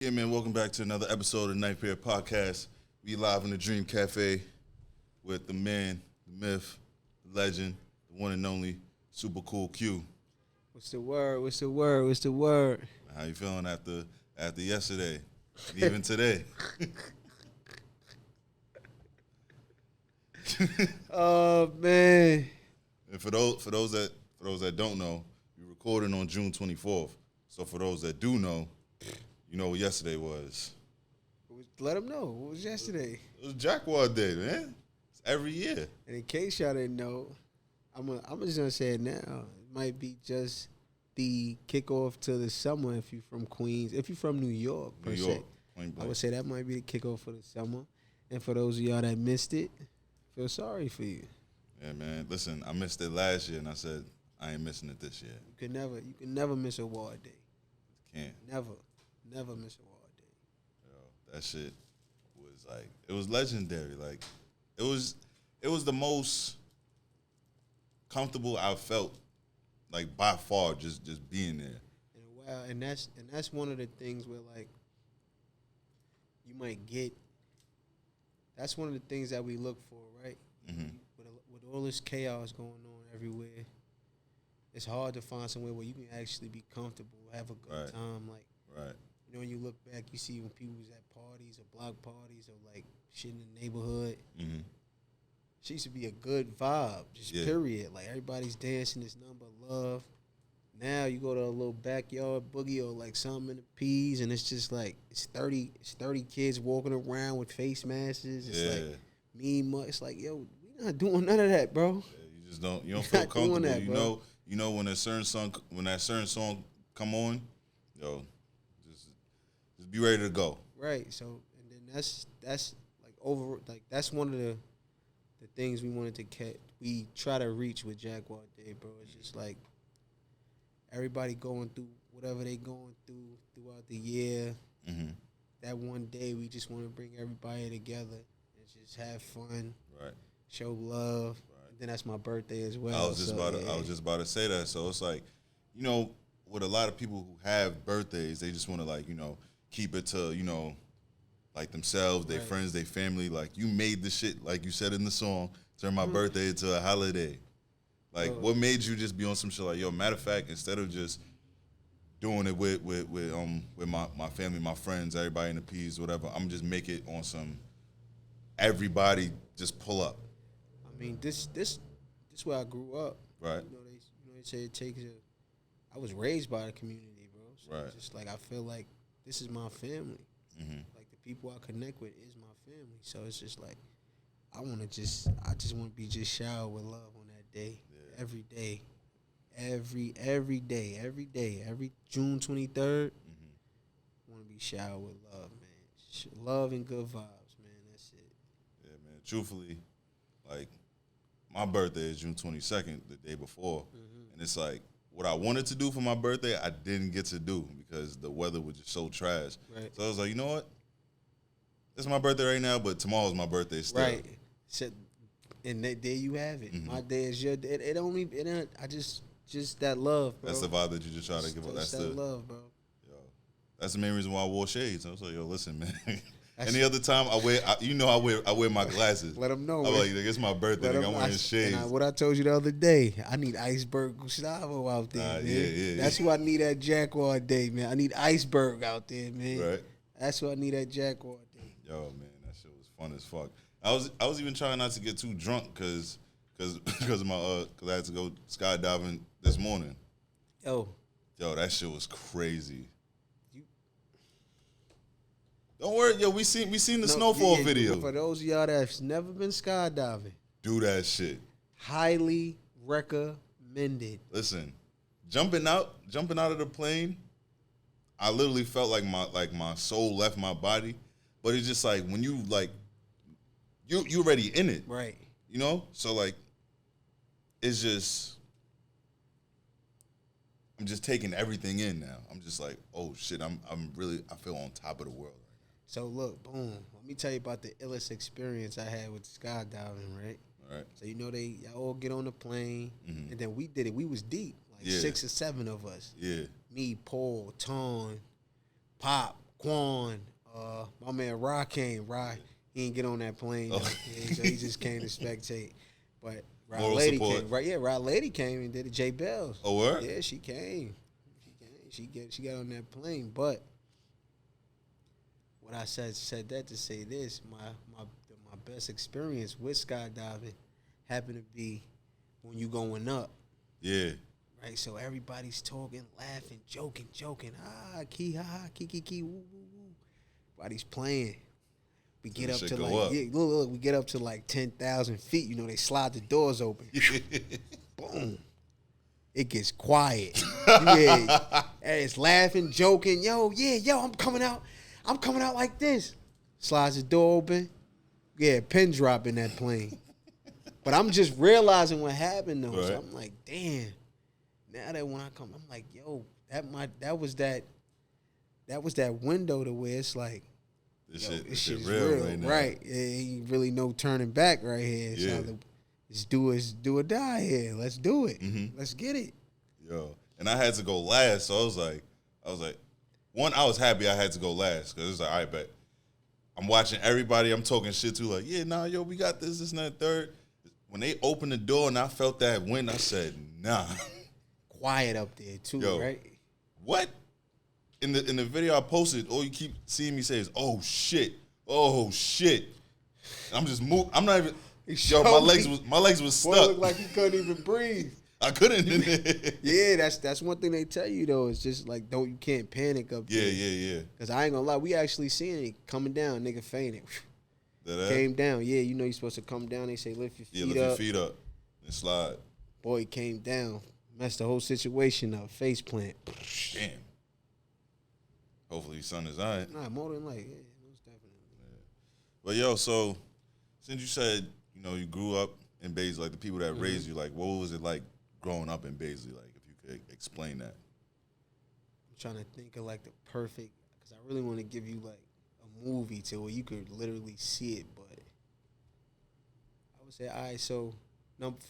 Yeah, man, welcome back to another episode of Night Pair Podcast. We live in the Dream Cafe with the man, the myth, the legend, the one and only Super Cool Q. What's the word? What's the word? What's the word? How you feeling after yesterday and even today? Oh man. And for those that don't know, we recording on June 24th. So for those that do know, you know what yesterday was. Let them know. What was yesterday? It was JAKWAD Day, man. It's every year. And in case y'all didn't know, I'm just gonna say it now. It might be just the kickoff to the summer if you're from Queens. If you're from New York, New per York, se. point I blank. would say that might be the kickoff for the summer. And for those of y'all that missed it, feel sorry for you. Yeah, man. Listen, I missed it last year, and I said I ain't missing it this year. You can never miss a award day. Can't. Never miss a award day. Yo, that shit was like, it was legendary. Like, it was the most comfortable I felt, like, by far, just being there. In a while, and that's one of the things where like you might get. That's one of the things that we look for, right? Mm-hmm. With all this chaos going on everywhere, it's hard to find somewhere where you can actually be comfortable, have a good Right. time. Like, Right. you know, when you look back, you see when people was at parties or block parties or like shit in the neighborhood. Mm-hmm. She used to be a good vibe, just Yeah. period. Like everybody's dancing, it's nothing but love. Now you go to a little backyard boogie or like something in the peas, and it's just like it's 30 kids walking around with face masks. It's Yeah. like it's like, yo, we not doing none of that, bro. Yeah, you don't You're feel not doing comfortable. that, bro. You know when that certain song come on, yo, just be ready to go. Right. So and then that's like that's one of the things we wanted to we try to reach with JAKWAD Day, bro. It's just like everybody going through whatever they going through throughout the year. Mm-hmm. That one day we just want to bring everybody together and just have fun, Right. show love. Right. And then that's my birthday as well. I was just about to say that. So it's like, you know, with a lot of people who have birthdays, they just want to, like, you know, keep it to, you know, like themselves, their Right. friends, their family. Like, you made the shit, like you said in the song, turn my birthday into a holiday. Like, what made you just be on some shit like, yo, matter of fact, instead of just doing it with my family, my friends, everybody in the P's, whatever, I'm just make it on some everybody just pull up. I mean, this where I grew up. Right. They say it takes I was raised by the community, bro. So Right. it's just like I feel like this is my family. Mm-hmm. Like the people I connect with is my family. So it's just like I just want to be just showered with love on that day. Yeah. Every day. Every June 23rd, want to be showered with love, man. Love and good vibes, man. That's it. Yeah, man. Truthfully, like, my birthday is June 22nd, the day before. And it's like, what I wanted to do for my birthday, I didn't get to do because the weather was just so trash. Right. So I was like, you know what? It's my birthday right now, but tomorrow's my birthday still. Right. So, and there you have it. My day is your day. I just that love, bro. That's the vibe that you just try to give up. That's that love, bro. yo, that's the main reason why I wore shades. I was like, yo, listen, man. Any other time I wear my glasses. Let them know. I'm man. like, it's my birthday. Nigga, I'm wearing shades. What I told you the other day, I need Iceberg Gustavo out there, man. Yeah. That's who I need at JAKWAD Day, man. I need Iceberg out there, man. Right. That's who I need at JAKWAD Day. Yo, man, that shit was fun as fuck. I was even trying not to get too drunk because I had to go skydiving this morning. Yo, that shit was crazy. Don't worry, yo, we seen the snowfall video. For those of y'all that's never been skydiving, Do that shit. highly recommended. Listen, jumping out of the plane, I literally felt like my soul left my body. But it's just like when you like you already in it. Right. You know? So like it's just I'm just taking everything in now. I'm just like, oh shit, I feel on top of the world right So look, boom. Let me tell you about the illest experience I had with skydiving, right? now. All right. So y'all all get on the plane, Mhm. and then we did it. We was deep, like Yeah. 6 or 7 of us. Yeah. Me, Paul, Ton, Pop, Quan, my man Ra came. Ra, he didn't get on that plane. Oh. Yeah, so he just came to spectate. But Ra Moral Lady support. came. Right, yeah, Ra Lady came and did it. J Bells. Oh, word? Yeah, she came. She got on that plane. But what I said that to say this, my best experience with skydiving happened to be when you going up. Yeah. Right, so everybody's talking, laughing, joking. Key, ha, ha, key, woo, woo, woo. Everybody's playing. We So get the up shit to go like, up. yeah, look, we get up to like 10,000 feet. You know, they slide the doors open. Boom. It gets quiet. Yeah, it's laughing, joking. Yo, I'm coming out like this. Slides the door open. Yeah, pin drop in that plane. But I'm just realizing what happened though. Right. So I'm like, damn. Now that when I come, I'm like, yo, that was that window to where it's like, This yo, shit this shit is real real, right now. right? Yeah, ain't really no turning back right here. Yeah. So let's do or die here. Let's do it. Mhm. Let's get it. Yo, and I had to go last, so I was like, one, I was happy I had to go last because it's like, I bet I'm watching everybody I'm talking shit to, like, yeah, nah, yo, we got this, and that, third. When they opened the door and I felt that wind, I said, nah. Quiet up there too, Yo. right? What? In the video I posted, all you keep seeing me say is, oh shit. I'm just moving. I'm not even. Yo, my legs was Boy stuck. looked like he couldn't even breathe. I couldn't. Yeah, that's one thing they tell you though. It's just like you can't panic up there. Yeah. Cause I ain't gonna lie, we actually seen it coming down. Nigga fainted. Came down. Yeah, you know you're supposed to come down. They say lift your feet up. Yeah, lift your feet up and slide. Boy, he came down, messed the whole situation up. Face plant. Damn. Hopefully his son is all right. Nah, more than like, yeah, most definitely. But yo, so since you said, you know, you grew up in Baisley, like the people that raised you, like what was it like growing up in Baisley? Like if you could explain that. I'm trying to think of like the perfect, because I really want to give you like a movie to where you could literally see it, but I would say, all right, so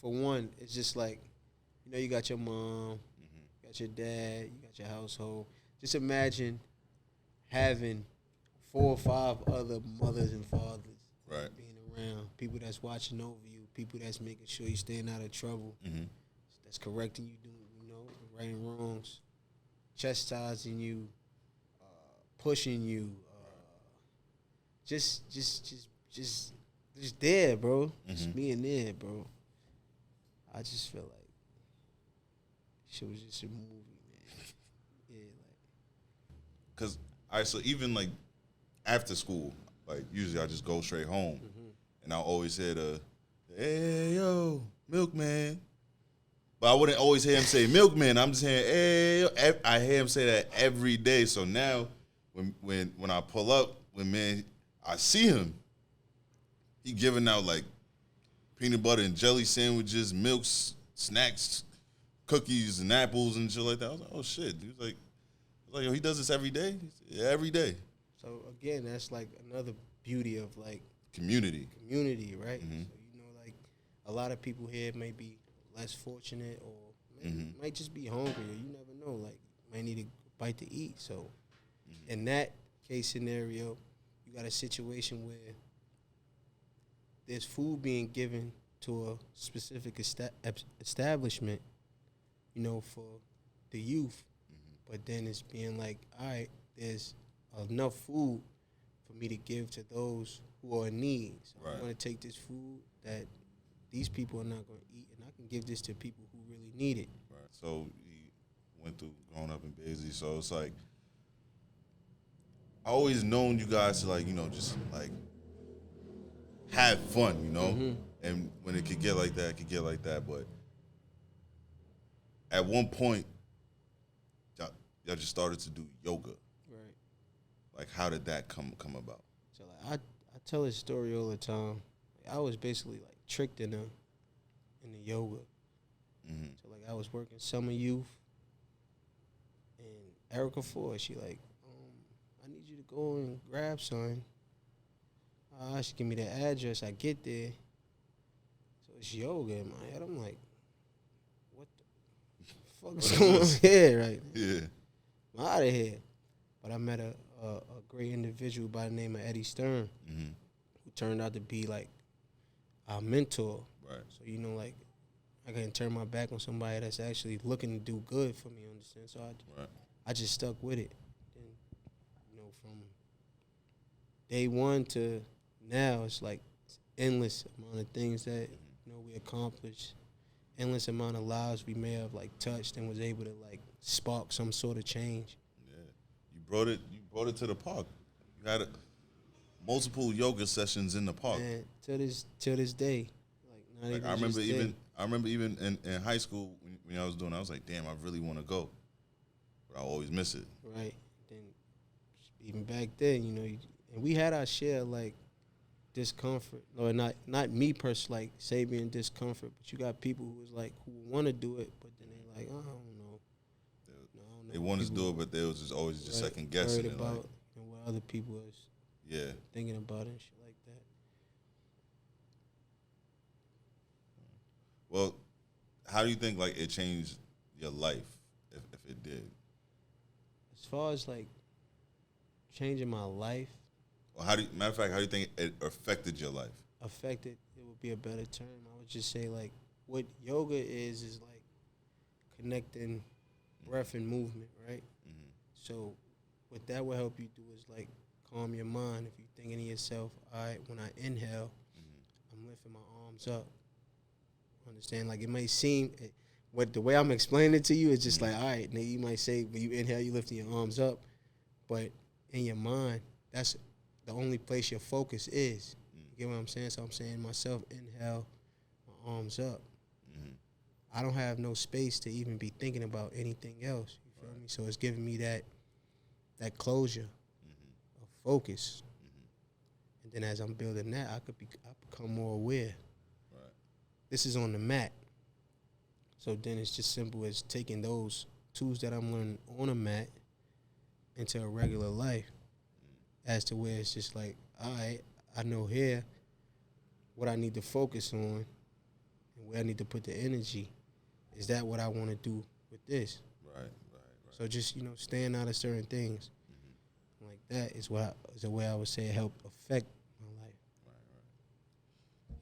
for one, it's just like, you know, you got your mom, you got your dad, you got your household. Just imagine having 4 or 5 other mothers and fathers being around, people that's watching over you, people that's making sure you're staying out of trouble, that's correcting you, doing, you know, right and wrongs, chastising you, pushing you, just there, bro. Just being there, bro. I just feel like shit was just a movie, man. Yeah, like. Cause all right, so even like after school, like usually I just go straight home, and I always hear the, "Hey yo, milkman," but I wouldn't always hear him say "milkman." I'm just hearing, "Hey yo." I hear him say that every day. So now, when I pull up, I see him. He giving out like peanut butter and jelly sandwiches, milks, snacks, cookies and apples and shit like that. I was like, oh shit. He was like, yo, he does this every day? He said, yeah, every day. So again, that's like another beauty of like Community, right? So you know, like a lot of people here may be less fortunate or might just be hungry, or you never know, like might need a bite to eat. So in that case scenario, you got a situation where there's food being given to a specific establishment, you know, for the youth. But then it's being like, all right, there's enough food for me to give to those who are in need. So I'm going to take this food that these people are not going to eat, and I can give this to people who really need it. Right. So he went through growing up in Baisley. So it's like, I always known you guys to like, you know, just like have fun, you know? And when it could get like that, it could get like that. But at one point, y'all just started to do yoga. Right. Like, how did that come about? So like I tell this story all the time. I was basically like tricked in the yoga. So like I was working summer youth, and Erica Ford, she like, I need you to go and grab something. She give me the address. I get there. So it's yoga in my head. I'm like, what the fuck is going on here? Right? Yeah. I'm out of here. But I met a a great individual by the name of Eddie Stern, who turned out to be like our mentor. Right. So you know, like I can't turn my back on somebody that's actually looking to do good for me. Understand? So I just stuck with it. And you know, from day one to now, it's like endless amount of things that you know we accomplished, endless amount of lives we may have like touched and was able to like spark some sort of change. Yeah, you brought it to the park. You had multiple yoga sessions in the park. And till this day, like not even I remember even in high school when I was doing it, I was like, damn, I really want to go, but I always miss it. Right. Then even back then, you know, and we had our share of, like, discomfort, or not me personally, like Sabian discomfort, but you got people who was like who want to do it, but then they like, oh, I don't know. They wanted to do it, but they was just always just second guessing worried it, about like, you know, what other people is thinking about it and shit like that. Well, how do you think like it changed your life, if it did? As far as like changing my life, Or matter of fact, how do you think it affected your life? Affected, it would be a better term. I would just say like what yoga is like connecting breath and movement, right? So what that will help you do is like calm your mind. If you're thinking to yourself, all right, when I inhale, I'm lifting my arms up. Understand? Like it may seem, what the way I'm explaining it to you is just like, all right, now you might say when you inhale, you lifting your arms up, but in your mind, that's the only place your focus is. You get what I'm saying? So I'm saying to myself, inhale, my arms up. I don't have no space to even be thinking about anything else. You feel me? So it's giving me that closure of focus. And then as I'm building that, I become more aware. This is on the mat. So then it's just simple as taking those tools that I'm learning on a mat into a regular life, as to where it's just like, all right, I know here what I need to focus on and where I need to put the energy. Is that what I want to do with this? Right. So just, you know, staying out of certain things like that is the way I would say it helped affect my life.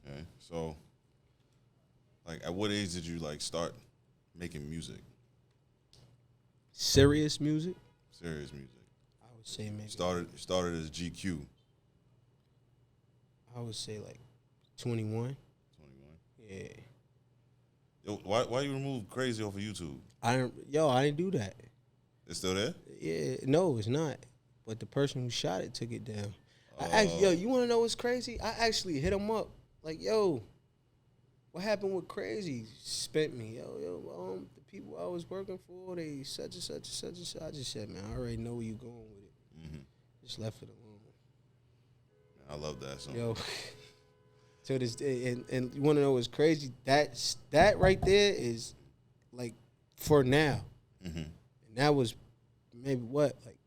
Right. Okay. So, like, at what age did you like start making music? Serious music? Serious music. I would say maybe started as GQ. I would say like 21. 21. Yeah. Yo, why you remove Crazy off of YouTube? I didn't do that. It's still there? Yeah, no, it's not. But the person who shot it took it down. You want to know what's crazy? I actually hit him up like, yo, what happened with Crazy? Spent me, the people I was working for, they such and such and such and such. I just said, man, I already know where you going with it. Just left it alone. I love that song. Yo, to this day, and you want to know what's crazy? That right there is like for now, and that was maybe what, like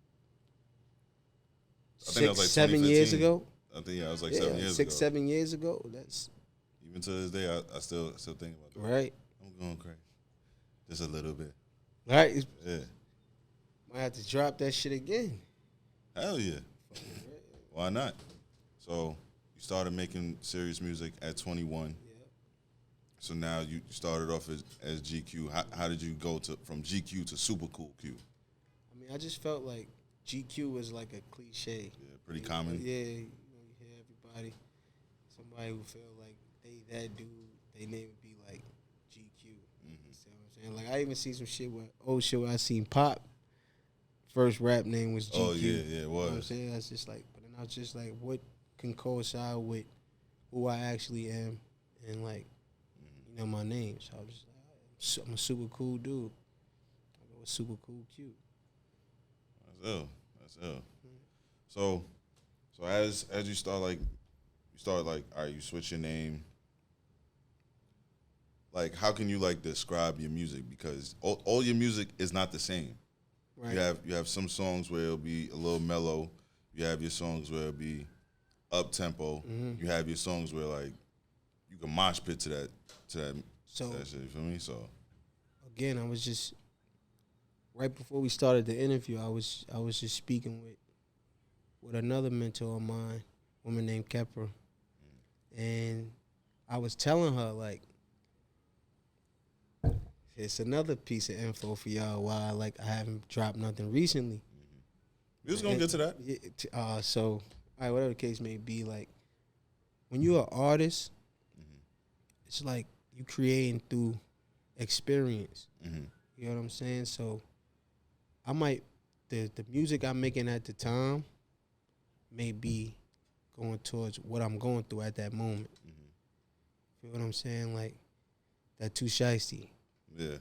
I think that was like 7 years ago. I think I was like 7 years ago. 7 years ago. That's even to this day, I still think about that. Right. I'm going crazy, just a little bit. Right. Yeah. Might have to drop that shit again. Hell yeah. Why not? So you started making serious music at 21. Yeah. So now you started off as GQ. How did you go from GQ to Super Cool Q? I mean, I just felt like GQ was like a cliche. Yeah, pretty common. Yeah, you hear everybody, somebody who feel like they that dude, they name would be like GQ. You see what I'm saying? Like I even see some shit where I seen Pop. First rap name was GQ. Oh yeah, it was. You know what I'm saying? That's just like, but then I was just like, what can coincide with who I actually am and like, you know, my name. So I was just like, I'm a super cool dude. I go with Super Cool Q. That's ill. So as you start like, all right, you switch your name. Like, how can you like describe your music? Because all your music is not the same. Right. You have some songs where it'll be a little mellow. You have your songs where it'll be up tempo. You have your songs where like you can mosh pit to that shit. You feel me? So again, I was just right before we started the interview. I was just speaking with with another mentor of mine, a woman named Kepra, and I was telling her like, it's another piece of info for y'all. Why like I haven't dropped nothing recently. We was gonna get to that. So, all right, whatever the case may be, like when you're an artist, it's like you creating through experience. You know what I'm saying? So, I might the music I'm making at the time may be going towards what I'm going through at that moment. You know what I'm saying? Like that too shiesty. Yeah.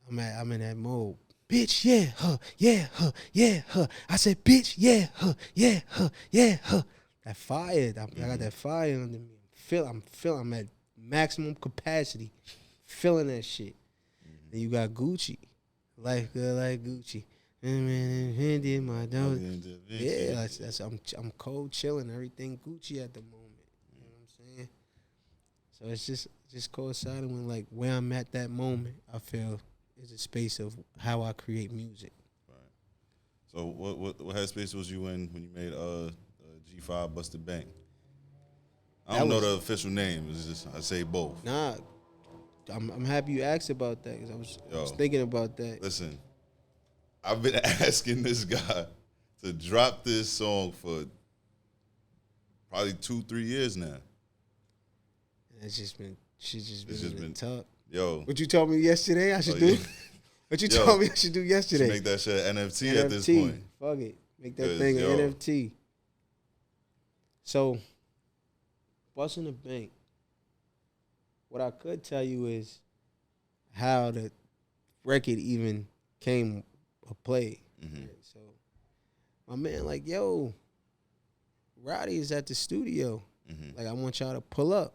I'm in that mode. Bitch, yeah, huh, yeah, huh, yeah, huh. I said, bitch, yeah, huh, yeah, huh, yeah, huh. That fire, I got that fire under me. I'm at maximum capacity, feeling that shit. Then you got Gucci, life good like Gucci. My dog. Yeah, I'm cold chilling, everything Gucci at the moment. You know what I'm saying? So it's just coinciding with like where I'm at that moment. I feel is a space of how I create music. Right. So what headspace was you in when you made G5 Busted Bank? I don't know the official name. It's just I say both. Nah, I'm happy you asked about that because I was thinking about that. Listen, I've been asking this guy to drop this song for probably 2-3 years now. She's just been tough. Yo. What you told me yesterday I should do? What you told me I should do yesterday? Make that shit an NFT at this point. Fuck it. Make that thing an NFT. So, Busting the Bank. What I could tell you is how the record even came a play. Right? So, my man like, yo, Roddy is at the studio. Like, I want y'all to pull up.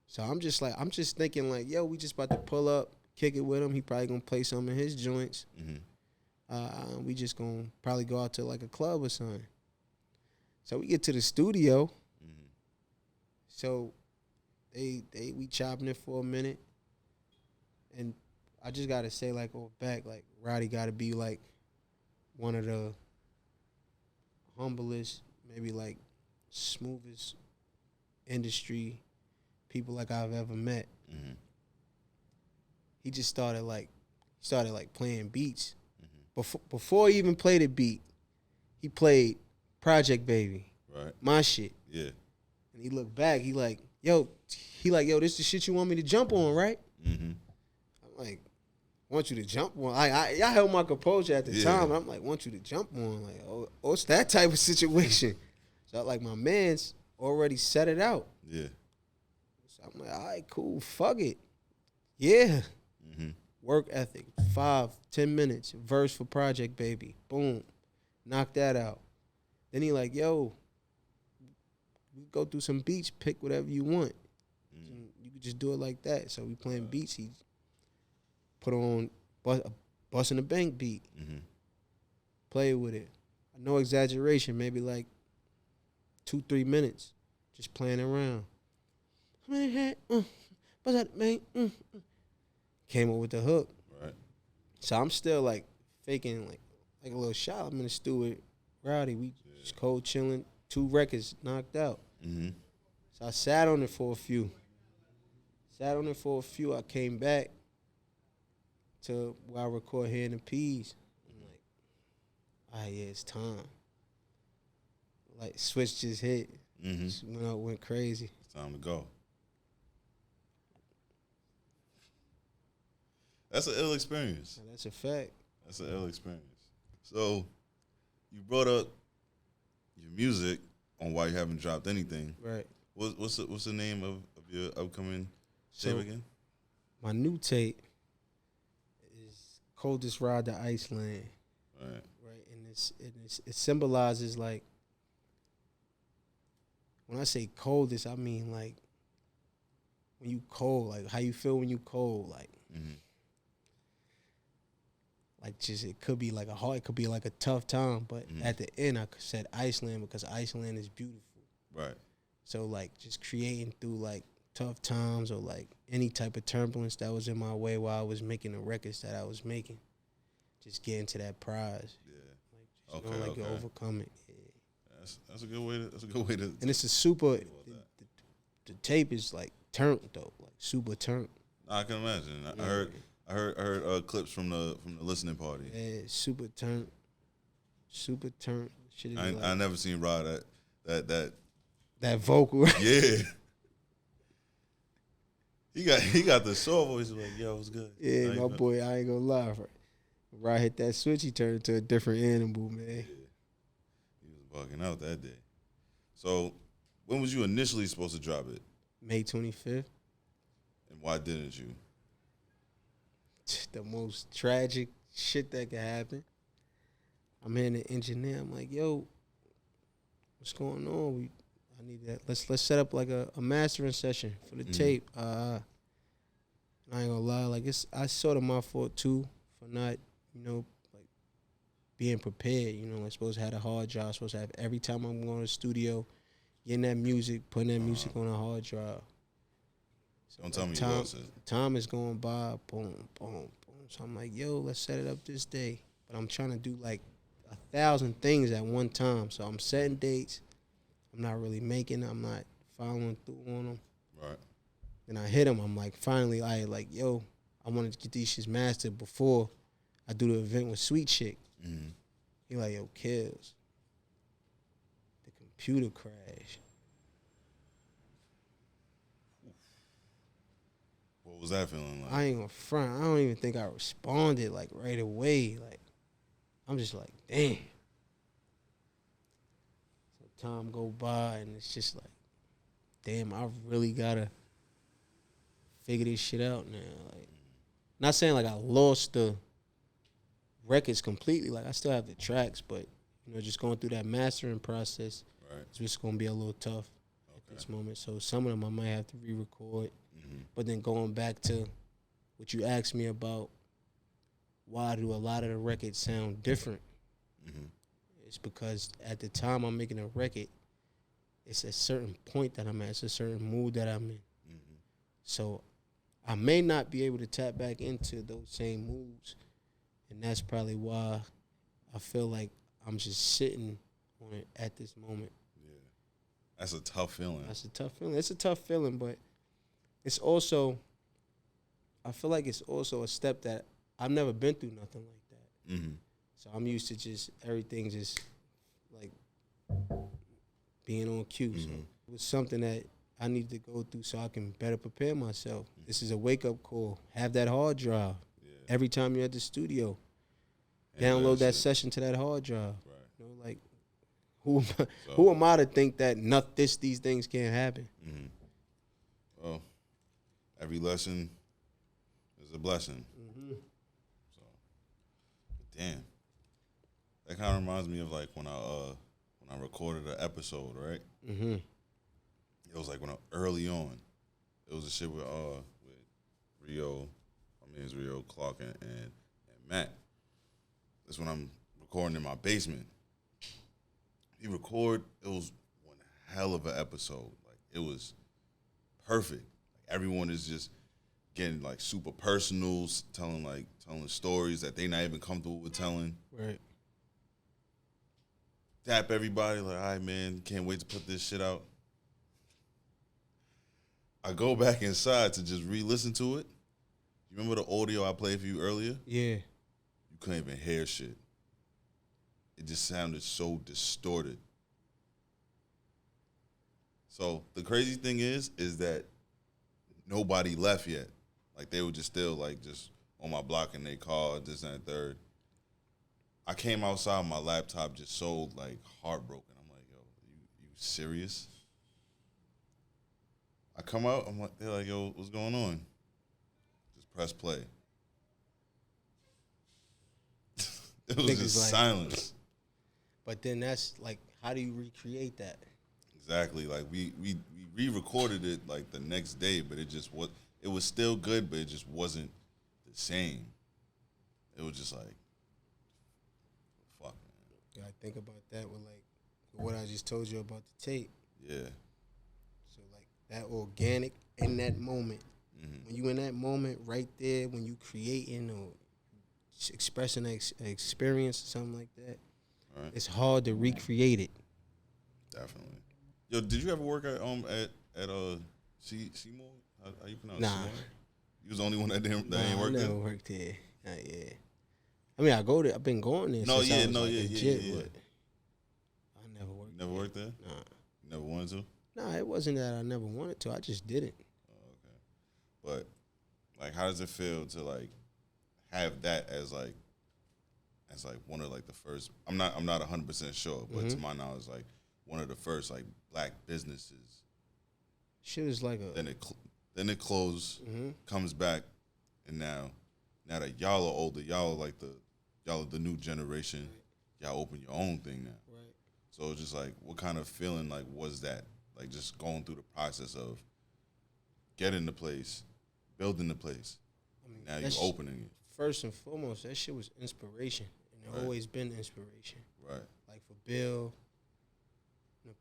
So I'm just thinking like, yo, we just about to pull up, kick it with him. He probably gonna play some of his joints. We just gonna probably go out to like a club or something. So we get to the studio. So we chopping it for a minute, and I just gotta say like on back, like Roddy gotta be like one of the humblest, maybe like smoothest industry people like I've ever met. He just started playing beats. Before he even played a beat, he played Project Baby. Right. My shit. Yeah. And he looked back, he like, yo, this the shit you want me to jump on, right? I'm like, want you to jump on. I held my composure at the time. I'm like, want you to jump on. Like, oh, it's that type of situation. So like my man's already set it out. Yeah. I'm like, all right, cool, fuck it. Yeah. Work ethic, 5-10 minutes, verse for Project Baby. Boom. Knock that out. Then he like, yo, we go through some beats, pick whatever you want. You could just do it like that. So we playing beats. He put on Bustin' the Bank beat. Play with it. No exaggeration, maybe like 2-3 minutes. Just playing around. Came up with the hook. Right. So I'm still like faking like a little shot. I'm in the studio with Rowdy. We just cold chilling. 2 records knocked out. So I sat on it for a few. I came back to where I record Here in the Peas. I'm like, all right, yeah, it's time. Like switch just hit. Just went crazy. It's time to go. That's an ill experience. Now, that's a fact. That's an ill experience. So, you brought up your music on why you haven't dropped anything. Right. What's the name of your upcoming tape again? My new tape is Coldest Ride to Iceland. Right. Right. And it symbolizes like, when I say coldest, I mean like when you cold, like how you feel when you cold, like. Like just it could be like it could be like a tough time, but at the end I said Iceland because Iceland is beautiful. Right. So like just creating through like tough times or like any type of turbulence that was in my way while I was making the records that I was making, just getting to that prize. Yeah. Like, just you overcome it. Yeah. That's a good way to. That's a good way to. And it's a super. The tape is like turned though, like super turned. I can imagine. I heard clips from the listening party. Yeah, super turned. Super turned. Shit. I never seen Rod that vocal. Yeah. He got the soul voice like, yo, what's good? Yeah, my boy, I ain't gonna lie. Right, hit that switch, he turned into a different animal, man. Yeah. He was bugging out that day. So, when was you initially supposed to drop it? May 25th. And why didn't you? The most tragic shit that could happen. I'm in the engineer. I'm like, yo, what's going on? I need that. Let's set up like a mastering session for the tape. I ain't gonna lie, like I sort of my fault too for not, like being prepared. I'm supposed to have a hard drive. Supposed to have every time I'm going to the studio, getting that music, putting that music on a hard drive. So don't tell me you lost it. Time is going by, boom, boom, boom. So I'm like, yo, let's set it up this day. But I'm trying to do like 1,000 things at one time. So I'm setting dates. I'm not really making them. I'm not following through on them. Right. Then I hit him. I'm like, finally, yo, I wanted to get these shits mastered before I do the event with Sweet Chick. Mm-hmm. He like, yo, Kills. The computer crashed. What was that feeling like? I ain't gonna front. I don't even think I responded like right away. Like, I'm just like, damn. So time go by and it's just like, damn, I really gotta figure this shit out now. Like, not saying like I lost the records completely. Like, I still have the tracks, but just going through that mastering process, it's just gonna be a little tough at this moment. So some of them I might have to re-record. But then going back to what you asked me about, why do a lot of the records sound different? It's because at the time I'm making a record, it's a certain point that I'm at. It's a certain mood that I'm in. So I may not be able to tap back into those same moods. And that's probably why I feel like I'm just sitting on it at this moment. Yeah. That's a tough feeling. That's a tough feeling. It's a tough feeling, but it's also, I feel like it's also a step that I've never been through nothing like that. So I'm used to just everything just like being on cue. So it was something that I need to go through so I can better prepare myself. This is a wake-up call. Have that hard drive. Every time you're at the studio, download that session to that hard drive. Like, who am I to think that these things can't happen? Well, every lesson is a blessing. So, damn, that kind of reminds me of like when I recorded an episode, right? It was like early on. It was a shit with Rio. I mean, it's Rio, Clark, and Matt. That's when I'm recording in my basement. It was one hell of an episode. Like, it was perfect. Like, everyone is just getting like super personal, telling stories that they not even comfortable with telling. Right. Tap everybody like, all right, man, can't wait to put this shit out. I go back inside to just re-listen to it. You remember the audio I played for you earlier? Yeah. You couldn't even hear shit. It just sounded so distorted. So the crazy thing is that nobody left yet. Like, they were just still like just on my block in their car, this and that third. I came outside, my laptop just so like heartbroken. I'm like, yo, you serious? I come out, they're like, yo, what's going on? Just press play. It was just like, silence. But then that's like, how do you recreate that? Exactly. Like, we re-recorded it like the next day, but it was still good, but it just wasn't the same. It was just like, fuck, man. You gotta think about that with like what I just told you about the tape. Yeah. So like that organic in that moment. When you in that moment right there, when you creating or expressing an experience or something like that, it's hard to recreate it. Definitely. Yo, did you ever work at Seymour? How you pronounce it? Nah. Seymour? You was the only one that ain't I worked never there? worked there. Not yet. I mean, I go there. I've been going there since I was legit, but I never worked. Never worked there? Nah. You never wanted to? Nah, it wasn't that I never wanted to. I just didn't. Oh, okay. But like, how does it feel to like have that as like one of like the first? I'm not 100% sure, but to my knowledge, like one of the first like black businesses. Shit was like a. Then it closed, comes back, and now that y'all are older, y'all are like the new generation. Right. Y'all open your own thing now. Right. So it's just like, what kind of feeling like was that? Like just going through the process of getting the place, building the place. I mean, now you're opening it. First and foremost, that shit was inspiration, and it always been inspiration. Right. Like for Bill,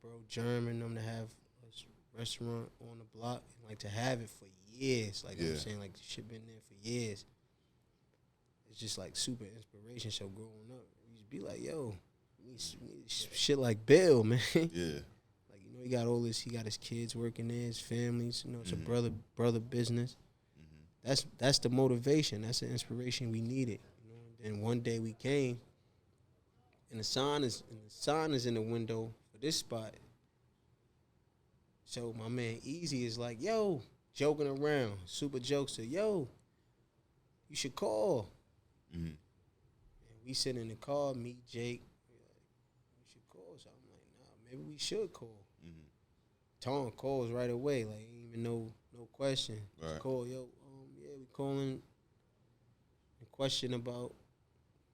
bro, German, them to have a restaurant on the block, and like to have it for years. Like I'm saying, like the shit been there for years. It's just like super inspiration. So growing up, we used to be like, yo, we need shit like Bill, man. Yeah. He got he got his kids working there, his families. It's a brother business. That's the motivation. That's the inspiration we needed. And one day we came, and the sign is in the window for this spot. So my man Easy is like, yo, joking around, super jokester, yo, you should call. And we sit in the car, me, Jake, we're like, we should call. So I'm like, nah, maybe we should call. Tom calls right away, like ain't even no question. Right. Just call, yo, yeah, we calling a question about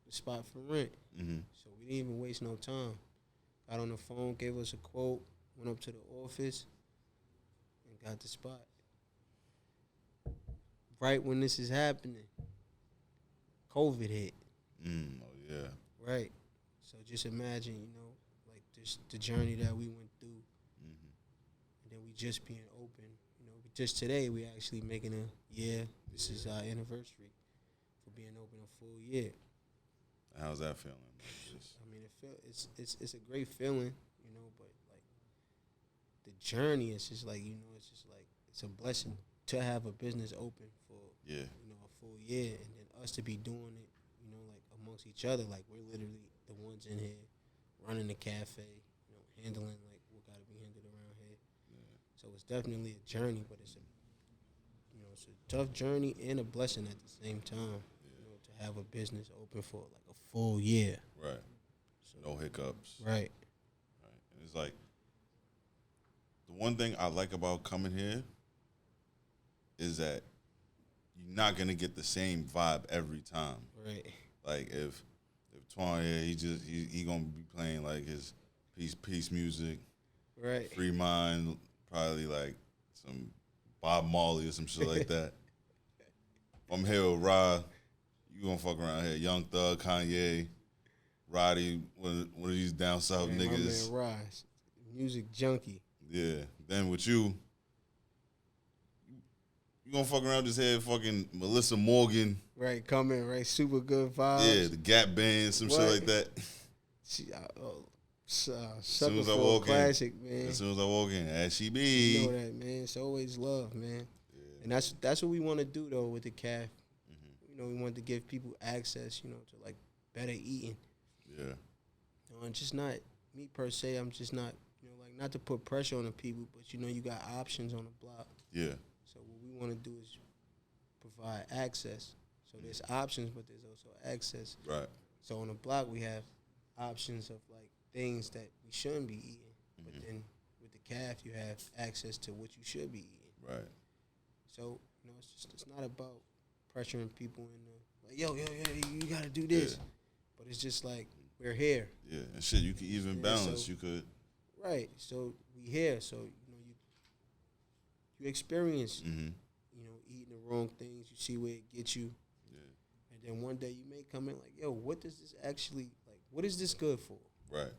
the spot for rent. So we didn't even waste no time. Got on the phone, gave us a quote, went up to the office, and got the spot. Right when this is happening, COVID hit. Oh yeah. Right. So just imagine, like the journey that we went through. And then we just being open. Just today we actually making a year. This is our anniversary for being open a full year. How's that feeling? I mean, it's a great feeling, but like the journey is just like, it's just like it's a blessing to have a business open for a full year, and then us to be doing it, like amongst each other. Like we're literally the ones in here running the cafe, handling like what got to be handled around here. So it's definitely a journey, but it's a tough journey and a blessing at the same time. To have a business open for like a full year. Right. So, no hiccups. Right. And it's like the one thing I like about coming here is that you're not gonna get the same vibe every time. Right. Like if Twan here, he gonna be playing like his peace music. Right. Free mind. Probably like some Bob Marley or some shit like that. I'm here with Rod. You gonna fuck around here. Young Thug, Kanye, Roddy, one of these down south niggas. My man Rod, music junkie. Yeah. Then with you gonna fuck around just head fucking Melissa Morgan. Right, come in, right? Super good vibes. Yeah, the Gap Band, some shit like that. As soon as I walk classic, in, man. As soon as I walk in, AshyBarry. You know that, man. It's always love, man. Yeah. And that's what we want to do though with the calf. We want to give people access, to like better eating. Yeah. And just not me per se. I'm just not, like not to put pressure on the people, but you got options on the block. Yeah. So what we want to do is provide access. So there's options, but there's also access. Right. So on the block we have options of like things that we shouldn't be eating, but then with the calf you have access to what you should be eating. Right. So it's not about pressuring people in like yo you gotta do this, but it's just like we're here. Yeah, and shit you can even balance. So, you could. Right. So we here. So you experience eating the wrong things. You see where it gets you. Yeah. And then one day you may come in like, yo, what does this actually like? What is this good for? Right.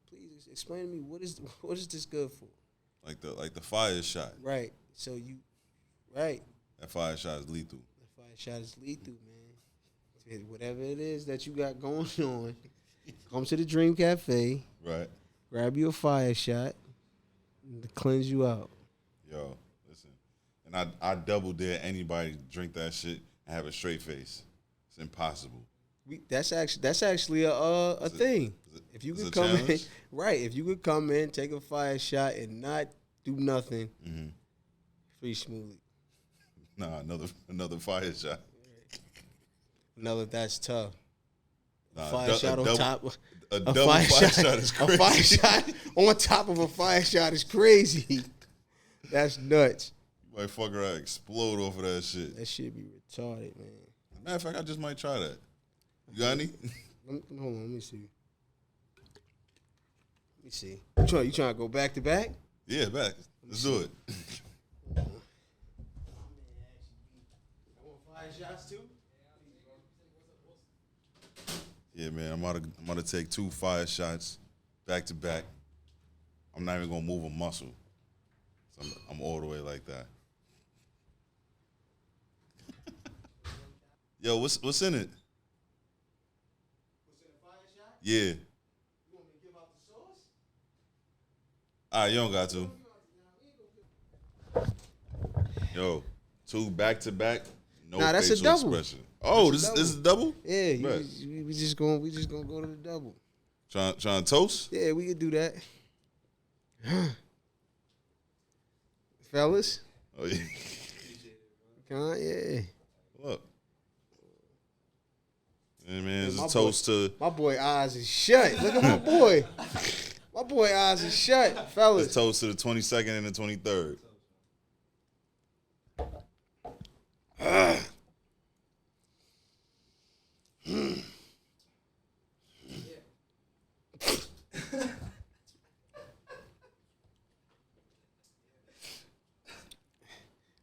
Please explain to me what is this good for? Like the fire shot. Right. So right. That fire shot is lethal. That fire shot is lethal, man. Whatever it is that you got going on, come to the Dream Cafe. Right. Grab you a fire shot to cleanse you out. Yo, listen. And I double dare anybody to drink that shit and have a straight face. It's impossible. That's actually a thing. If you could come in, right? If you could come in, take a fire shot, and not do nothing, free smoothie. Nah, another fire shot. That's tough. Nah, fire shot on top. A double fire shot is crazy. A fire shot on top of a fire shot is crazy. That's nuts. You might fuck around, explode off of that shit. That shit be retarded, man. Matter of fact, I just might try that. You got any? Hold on, let me see. You trying to go back to back? Yeah, back. Let's do it. Fire shots too? Yeah, man. I'm about to take 2 fire shots back to back. I'm not even gonna move a muscle. So I'm all the way like that. Yo, what's in it? What's in a fire shot? Yeah. You want me to give out the sauce? All right, you don't got to. Yo, 2 back to back. No, nah, that's a double. Expression. Oh, this is a double? Yeah, we just gonna go to the double. Trying to toast? Yeah, we could do that. Fellas? Oh yeah. Come on, yeah. Look. Yeah, man, it's a toast to my boy eyes is shut. Look at my boy. My boy eyes is shut, fellas. It's toast to the 22nd and the 23rd.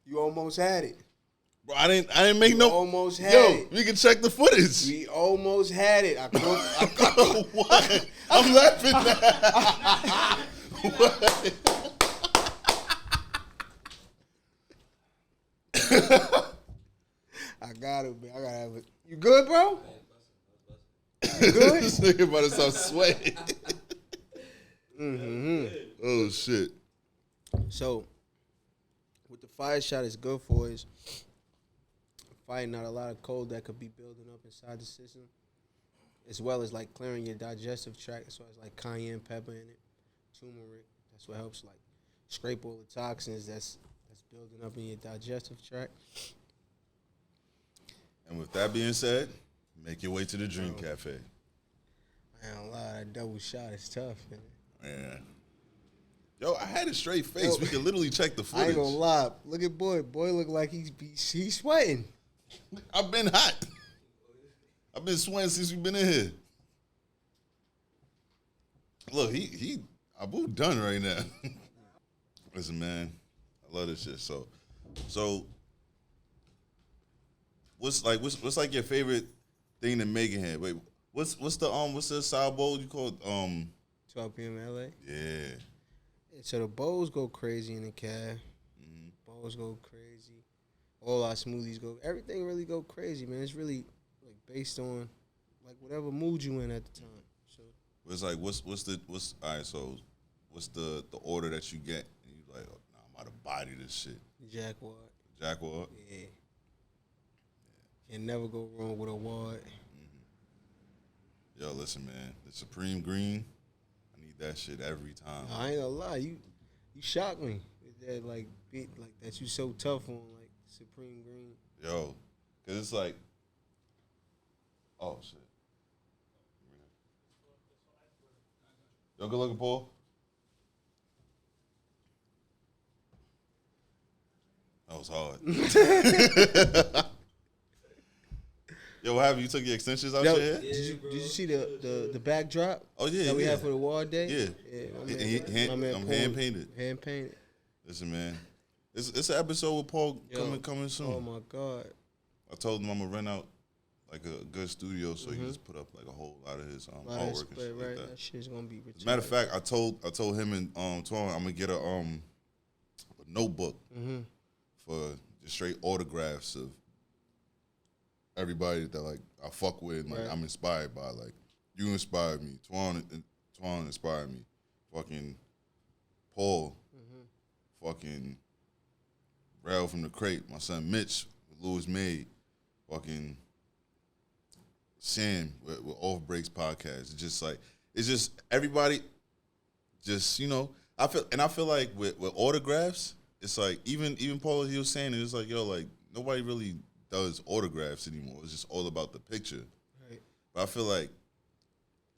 You almost had it. Bro, I didn't make no. Almost had Yo, it. we can check the footage. We almost had it. What? I'm laughing now. What? I got it, man. I gotta have it. You good, bro? You good? This nigga about to start sweating. Oh shit. So, what the fire shot is good for is fighting out a lot of cold that could be building up inside the system, as well as like clearing your digestive tract. So it's like cayenne pepper in it, turmeric. That's what helps like scrape all the toxins that's building up in your digestive tract. And with that being said, make your way to the Dream Cafe. Man, a lot of double shot is tough, man. Yeah. Yo, I had a straight face. We could literally check the footage. I ain't gonna lie. Look at boy. Boy look like he's sweating. I've been hot. I've been sweating since we've been in here. Look, he Abu done right now. Listen, man, I love this shit. So what's like your favorite thing to make in here? Wait, what's the side bowl you call it? 12 p.m. LA. Yeah. So the bowls go crazy in the cab. Bowls go crazy. All our smoothies go. Everything really go crazy, man. It's really like based on like whatever mood you in at the time. So it's like what's all right? So what's the order that you get? And you like, oh, nah, I'm about to body this shit. JAKWAD. JAKWAD. Yeah. Can never go wrong with a wad. Yo, listen, man. The Supreme Green. I need that shit every time. I ain't gonna lie, you shocked me with that like that you so tough on like Supreme Green. Yo, cause it's like, oh shit. Yo, good looking, Paul. That was hard. Yo, what happened? You took your extensions out your hair? Did you see the backdrop? Oh yeah, that we had for the wall day. Yeah, my man I'm hand painted. Hand painted. Listen, man, it's an episode with Paul coming soon. Oh my God! I told him I'm gonna rent out like a good studio, so he just put up like a whole lot of his artwork and shit like that. That shit's gonna be. As a matter of fact, I told him and Twan I'm gonna get a notebook for just straight autographs of everybody that like I fuck with and like I'm inspired by. Like you inspired me, Twan inspired me, fucking Paul, fucking Rel from the Crate, my son Mitch with Louis Maid, fucking Sam with Off Breaks podcast. It's just everybody, just I feel like with autographs, it's like even Paul, he was saying it, it's like yo, like nobody really does autographs anymore. It's just all about the picture. Right. But I feel like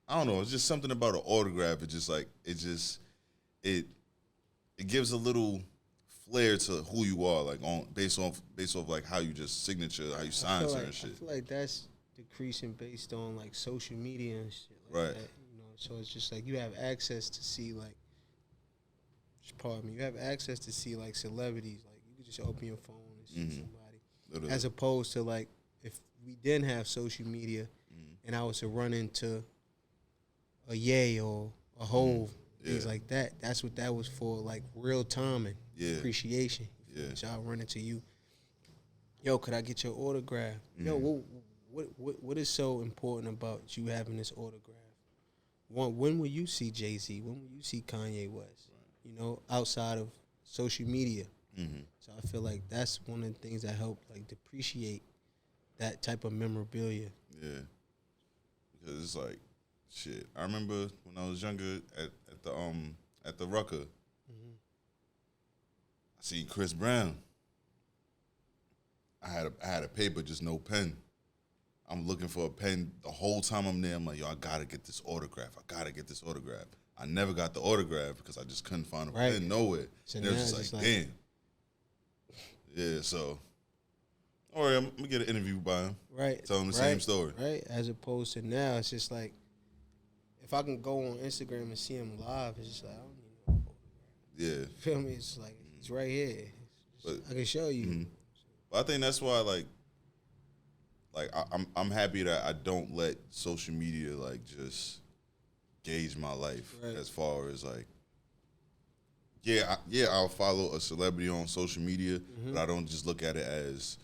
I don't know. It's just something about an autograph. It gives a little flair to who you are, like based off like how you just signature, how you sign certain shit. I feel like that's decreasing based on like social media and shit like Right. that. So it's just like you have access to see like, you have access to see like celebrities. Like you can just open your phone and see somebody, Literally. as opposed to like if we didn't have social media and I was to run into a Ye or a Hove, things like that. That's what that was for, like real time and appreciation. So I'll run into you. Yo, could I get your autograph? Yo, what is so important about you having this autograph? When will you see Jay-Z? When will you see Kanye West? Right. Outside of social media. So I feel like that's one of the things that help like depreciate that type of memorabilia. Yeah, because it's like shit. I remember when I was younger at the Rucker, I seen Chris Brown. I had a paper, just no pen. I'm looking for a pen the whole time I'm there. I'm like, yo, I gotta get this autograph. I never got the autograph because I just couldn't find a pen nowhere. So and it was just like, damn. Yeah, so, all right, I'm gonna get an interview by him. Right. Tell him the same story. Right. As opposed to now, it's just like, if I can go on Instagram and see him live, it's just like, I don't need no autograph. Yeah. Feel me? It's like, it's right here. I can show you. But I think that's why, I'm happy that I don't let social media like just gauge my life as far as like, I'll follow a celebrity on social media, but I don't just look at it as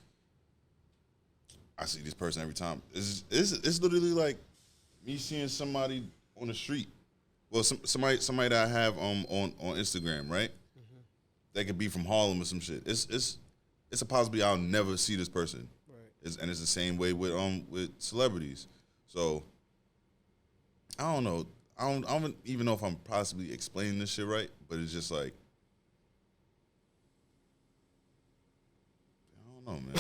I see this person every time. It's literally like me seeing somebody on the street. Well, somebody that I have on Instagram, right? That could be from Harlem or some shit. It's a possibility I'll never see this person. And it's the same way with celebrities. So I don't know. I don't even know if I'm possibly explaining this shit right, but it's just like I don't know, man.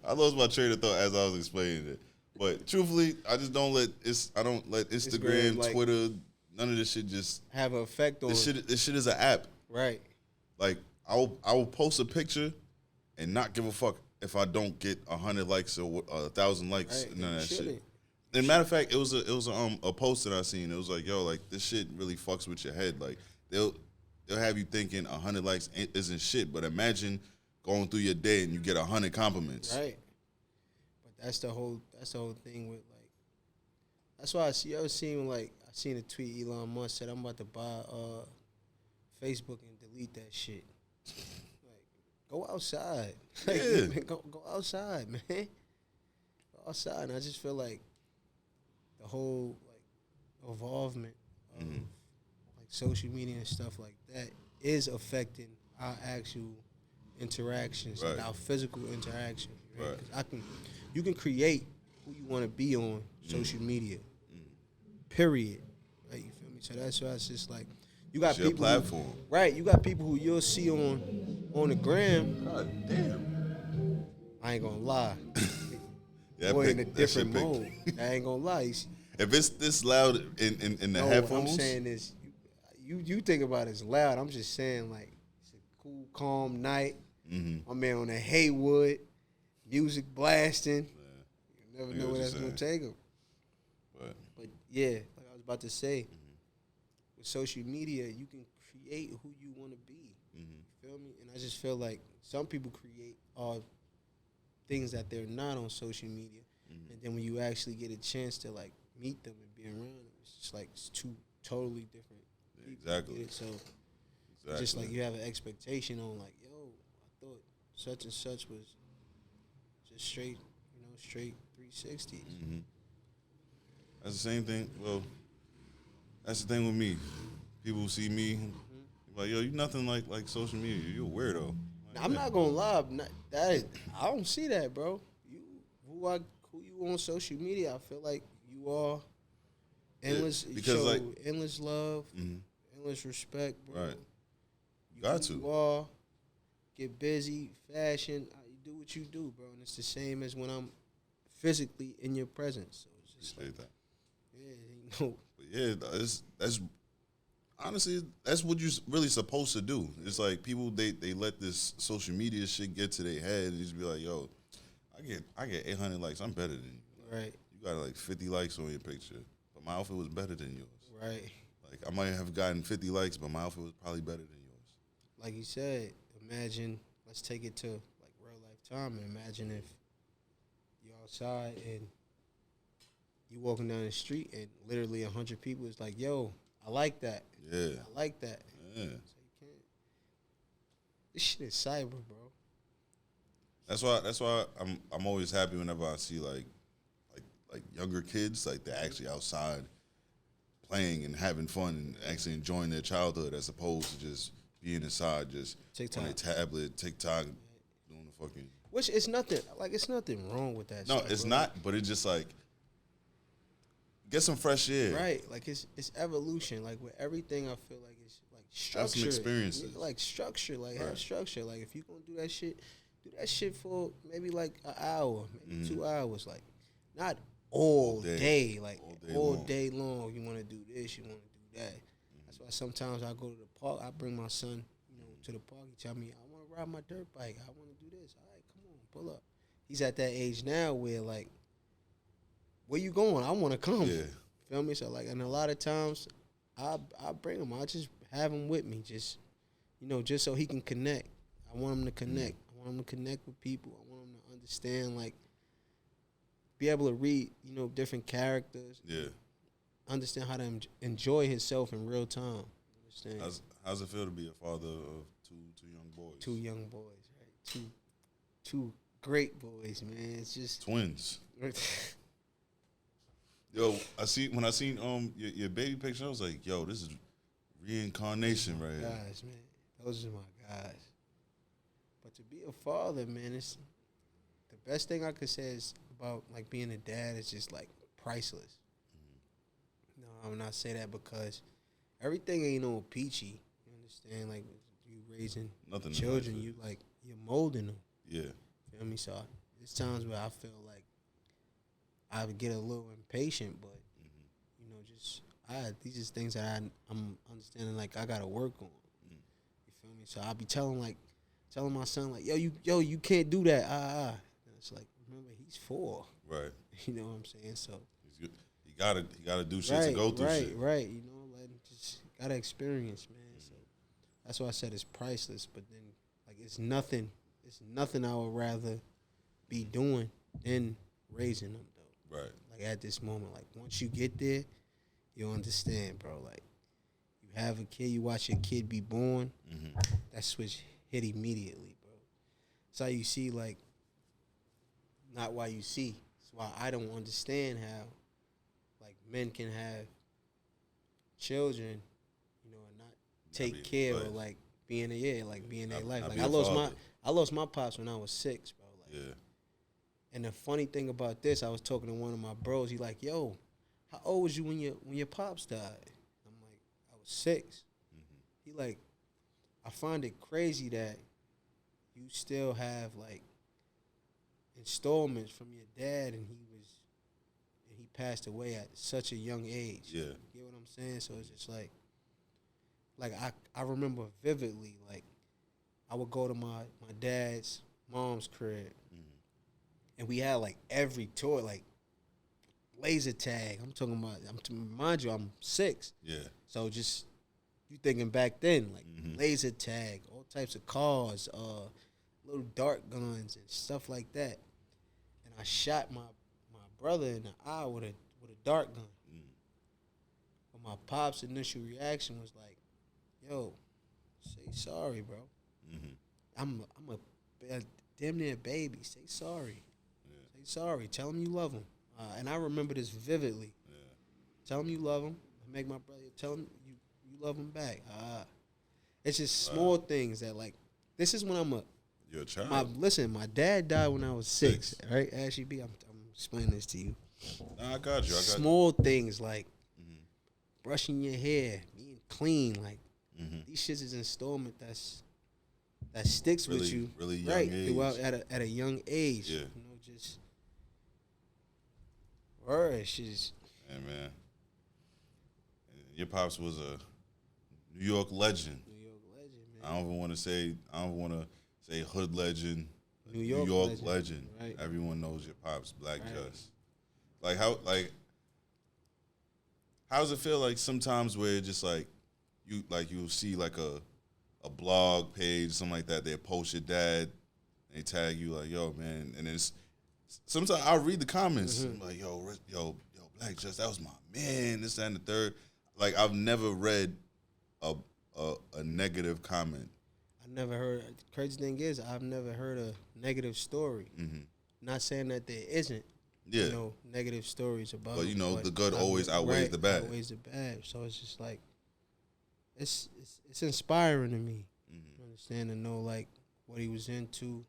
I lost my train of thought as I was explaining it. But truthfully, I just don't let Instagram, like, Twitter, none of this shit just have an effect on this shit is an app. Right. Like I will post a picture and not give a fuck if I don't get 100 likes or 1,000 likes and none of that shit. And matter of fact, it was a post that I seen. It was like, yo, like this shit really fucks with your head. Like they'll have you thinking 100 likes isn't shit, but imagine going through your day and you get 100 compliments. Right. But that's the whole thing with like. That's why I seen a tweet Elon Musk said I'm about to buy Facebook and delete that shit. Go outside. Go outside, man. Go outside. And I just feel like the whole like involvement of like social media and stuff like that is affecting our actual interactions, like our physical interactions. Right? 'Cause you can create who you want to be on social media. Period. Right? You feel me? So that's why it's just like you got people platform. You got people who you'll see on the gram. God damn. I ain't gonna lie. Boy, in a different mode. I ain't gonna lie. If it's this loud in the headphones, what I'm saying is, you think about it as loud. I'm just saying like it's a cool, calm night. My man on the Haywood, music blasting. You never know where that's gonna take him. But yeah, like I was about to say, with social media, you can create who you want to be. You feel me? And I just feel like some people create things that they're not on social media, and then when you actually get a chance to like meet them and be around them, it's just like it's two totally different people. Exactly. So just like you have an expectation on like, yo, I thought such and such was just straight 360s. That's the same thing. Well, That's the thing with me. People see me like, yo, you nothing like social media. You a weirdo. Like, I'm not gonna lie, I don't see that, bro. You who you on social media? I feel like you are endless. Yeah, because show like endless love, endless respect, bro. right, got to. You are get busy, fashion. You do what you do, bro, and it's the same as when I'm physically in your presence. So it's just Appreciate that. yeah, you know. But yeah, that's honestly that's what you're really supposed to do. It's like people they let this social media shit get to their head and just be like, yo, I get 800 likes. I'm better than you. Right. You got like 50 likes on your picture, but my outfit was better than yours. Right. Like I might have gotten 50 likes, but my outfit was probably better than yours. Like you said, imagine. Let's take it to like real life time. Imagine if you're outside and you walking down the street and literally 100 people is like, "Yo, I like that. Yeah. I like that." Yeah. So you can't. This shit is cyber, bro. That's why I'm always happy whenever I see like younger kids like they're actually outside playing and having fun and actually enjoying their childhood as opposed to just being inside just TikTok. on a tablet, TikTok, doing the fucking. Which it's nothing. Like it's nothing wrong with that. No, shit, it's bro. not. But it's just like get some fresh air. Right. Like it's evolution. Like with everything, I feel like it's like structure. Have some experiences. Like structure. Like Right. have structure. Like if you gonna do that shit for maybe like an hour, maybe 2 hours. Like not all day. Like all day long. You want to do this. You want to do that. That's why sometimes I go to the park. I bring my son, to the park. He tell me I want to ride my dirt bike. I want to do this. All right, come on, pull up. He's at that age now where like, where you going? I want to come. Yeah. Feel me? So like, and a lot of times, I bring him. I just have him with me, just just so he can connect. I want him to connect. I want him to connect with people. I want him to understand, like, be able to read, different characters. Yeah. Understand how to enjoy himself in real time. Understand? How's it feel to be a father of two young boys? 2 young boys, right? Two great boys, man. It's just twins. Yo, when I seen your baby picture, I was like, yo, this is reincarnation right here. Guys, man, those are my guys. But to be a father, man, it's the best thing I could say is about like being a dad is just like priceless. No, I'm not say that because everything ain't no peachy. You understand? Like you raising Nothing children, you like you're molding them. Yeah. Feel me? So there's times where I feel like I would get a little impatient, but these are things that I'm understanding like I gotta work on. You feel me? So I'll be telling my son like, yo, you can't do that. And it's like, remember he's 4. Right. You know what I'm saying? So he gotta do shit to go through shit. Right. Like just gotta experience, man. So that's why I said it's priceless. But then like it's nothing I would rather be doing than raising them though. Right. Like at this moment, like once you get there, you'll understand, bro. Like you have a kid, you watch your kid be born, that switch hit immediately, bro. It's how you see, like, not why you see. It's why I don't understand how, like, men can have children, and not take care or like be in their life. Like I lost my pops when I was 6, bro. Like, yeah. And the funny thing about this, I was talking to one of my bros. He like, yo, how old was you when your pops died? I'm like, I was 6. He like, I find it crazy that you still have like installments from your dad, and he passed away at such a young age. Yeah. You get what I'm saying? So it's just like I remember vividly, like I would go to my dad's mom's crib, and we had like every toy, like laser tag. Mind you, I'm 6. Yeah. So just you thinking back then, like laser tag, all types of cars, little dart guns and stuff like that. And I shot my brother in the eye with a dart gun. But my pop's initial reaction was like, "Yo, say sorry, bro. I'm a damn near baby. Say sorry. Say sorry. Tell him you love him." And I remember this vividly. Tell him you love him. make my brother tell him you love him back. It's just small things that like. This is when I'm a. You're a child. Listen, my dad died when I was 6. Right, AshyB, I'm explaining this to you. Nah, I got you. Small things like brushing your hair, being clean, like these shits is installment that sticks really, with you, really young right? age. Throughout at a young age, Yeah. you know, just word shit. Yeah, man. Your pops was a New York legend. New York legend, man. I don't want to say hood legend. New York legend. Right. Everyone knows your pops, Black Just. Like how does it feel like sometimes where it's just like you'll see like a blog page, something like that, they post your dad, they tag you like, yo, man, and it's sometimes I'll read the comments, I'm like, yo, Black Just, that was my man, this, that, and the third. Like I've never read a negative comment. I never heard. The crazy thing is, I've never heard a negative story. Not saying that there isn't. Yeah. You know, negative stories about. But you know, the good I've always never- outweighs the bad. Outweighs the bad. So it's just like, it's inspiring to me. You understand, to know like what he was into,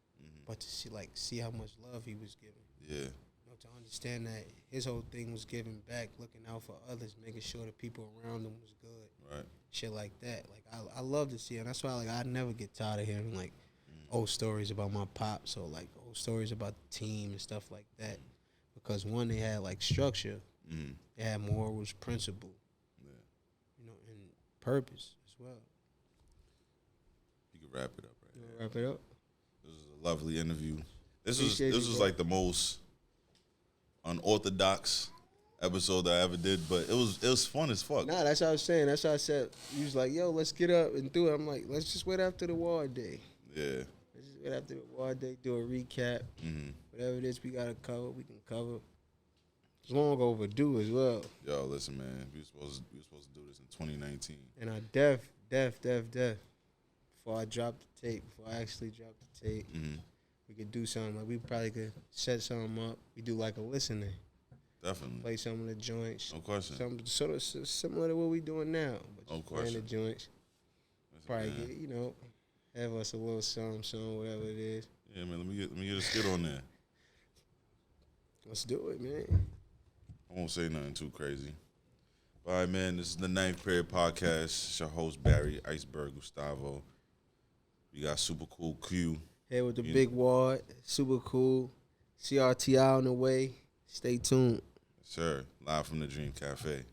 but to see how much love he was giving. Yeah. You know, to understand that his whole thing was giving back, looking out for others, making sure the people around him was good. Right. Shit like that. Like I love to see it. And that's why like I never get tired of hearing like old stories about my pops or like old stories about the team and stuff like that. Because one, they had like structure. They had morals, principle. Yeah. You know, and purpose as well. You can wrap it up right You here. wanna wrap it up? This was a lovely interview. This Appreciate was you, bro. like the most unorthodox episode that I ever did, but it was fun as fuck. Nah, that's what I was saying. That's what I said. You was like, yo, let's get up and do it. I'm like, let's just wait after the war day. Yeah. Let's just wait after the war day, do a recap. Whatever it is we gotta cover, we can cover. It's long overdue as well. Yo, listen, man. We were supposed to do this in 2019. And I def. Before I drop the tape, before I actually drop the tape, we could do something. Like we probably could set something up. We do like a listening. Definitely. Play some of the joints. No question. Something sort of similar to what we doing now. But No just playing the question. joints. Listen, Probably man. get, have us a little song, whatever it is. Yeah, man. Let me get a skit on there. Let's do it, man. I won't say nothing too crazy. All right, man. This is the 9th Period Podcast. It's your host, Barry, Iceberg, Gustavo. We got Super Cool Q. Here with the big wad. Super cool. C.R.T.I on the way. Stay tuned. Sir, live from the Dream Cafe.